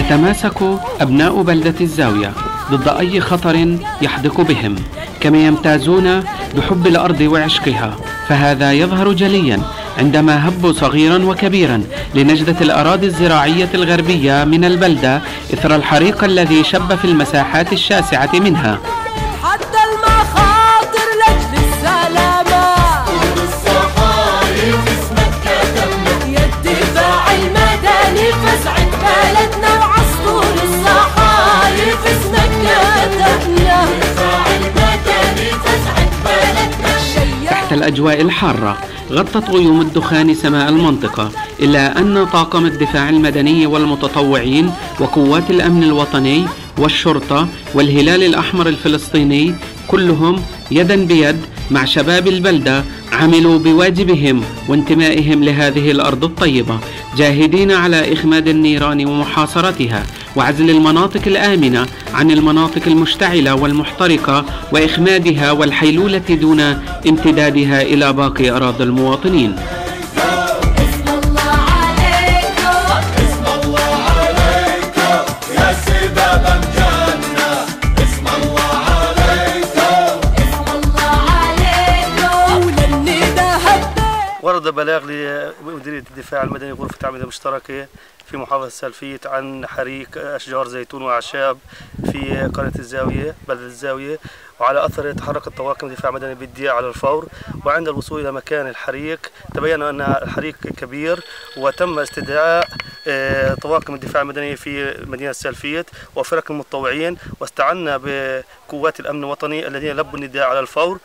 يتماسك أبناء بلدة الزاوية ضد أي خطر يحدق بهم، كما يمتازون بحب الأرض وعشقها، فهذا يظهر جليا عندما هبوا صغيرا وكبيرا لنجدة الأراضي الزراعية الغربية من البلدة إثر الحريق الذي شب في المساحات الشاسعة منها. حتى المخاطر لأجل السلامة والصحايف اسمك كتبنا، يا الدفاع المدني فزعت بلدنا وعصفور الصحايف اسمك كتبنا، الدفاع المدني فزعت بلدنا. تحت الأجواء الحارة غطت غيوم الدخان سماء المنطقة، إلا أن طاقم الدفاع المدني والمتطوعين وقوات الأمن الوطني والشرطة والهلال الأحمر الفلسطيني كلهم يدا بيد مع شباب البلدة عملوا بواجبهم وانتمائهم لهذه الأرض الطيبة، جاهدين على إخماد النيران ومحاصرتها وعزل المناطق الآمنة عن المناطق المشتعلة والمحترقة وإخمادها والحيلولة دون امتدادها إلى باقي أراضي المواطنين. ورد بلاغ لمديرية الدفاع المدني غرفة العمليات المشتركة في محافظة سلفية عن حريق أشجار زيتون وأعشاب في قرية الزاوية بلدة الزاوية، وعلى أثر تحركت طواقم الدفاع المدني بالديار على الفور، وعند الوصول إلى مكان الحريق تبين أن الحريق كبير، وتم استدعاء طواقم الدفاع المدني في مدينة سلفية وفرق المتطوعين، واستعنا بقوات الأمن الوطني الذين لبوا النداء على الفور،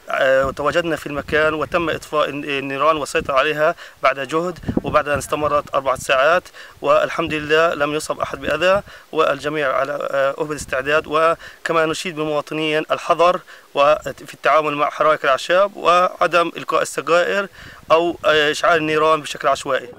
وتواجدنا في المكان وتم إطفاء النيران والسيطرة عليها بعد جهد وبعد أن استمرت 4 ساعات، والحمد لله لم يصب أحد بأذى والجميع على أهبة استعداد. وكما نشيد بالمواطنين الحذر وفي التعامل مع حرائق الأعشاب وعدم إلقاء السجائر أو إشعال النيران بشكل عشوائي.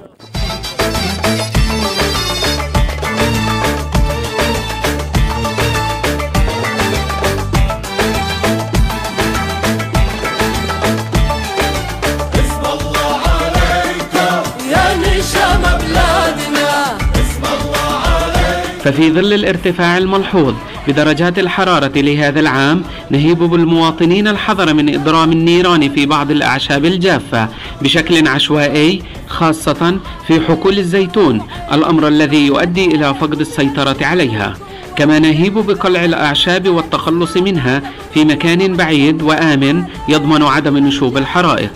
ففي ظل الارتفاع الملحوظ بدرجات الحرارة لهذا العام نهيب بالمواطنين الحذر من إضرام النيران في بعض الأعشاب الجافة بشكل عشوائي، خاصة في حقول الزيتون، الأمر الذي يؤدي إلى فقد السيطرة عليها. كما نهيب بقلع الأعشاب والتخلص منها في مكان بعيد وآمن يضمن عدم نشوب الحرائق.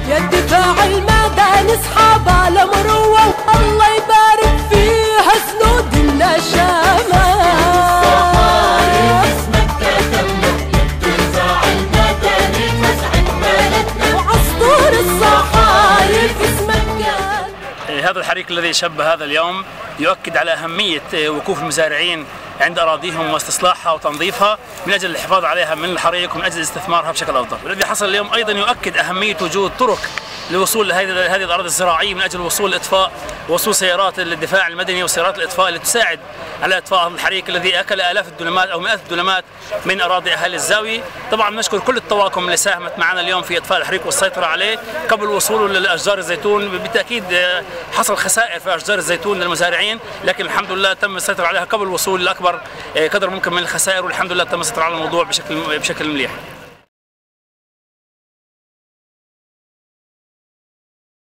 يا الدفاع المدني اصحاب المروة الله يبارك فيها سنود النشامة، اسمك كتبنا الدفاع المدني فزعت بلدنا وعصفور الصحايف اسمك كتبنا. هذا الحريق الذي شب هذا اليوم يؤكد على أهمية وقوف المزارعين عند أراضيهم واستصلاحها وتنظيفها من أجل الحفاظ عليها من الحريق ومن أجل استثمارها بشكل أفضل. والذي حصل اليوم أيضا يؤكد أهمية وجود طرق للوصول لهذه الأراضي الزراعية من أجل وصول الإطفاء ووصول سيارات الدفاع المدني وسيارات الإطفاء اللي تساعد على إطفاء الحريق الذي أكل آلاف الدنمات أو مئات الدنمات من أراضي أهل الزاوية. طبعا نشكر كل الطواقم اللي ساهمت معنا اليوم في إطفاء الحريق والسيطرة عليه قبل وصوله لأشجار الزيتون. بالتأكيد حصل خسائر في أشجار الزيتون للمزارعين، لكن الحمد لله تم السيطرة عليها قبل الوصول لأكبر قدر ممكن من الخسائر، والحمد لله تم السيطرة على الموضوع بشكل مليح.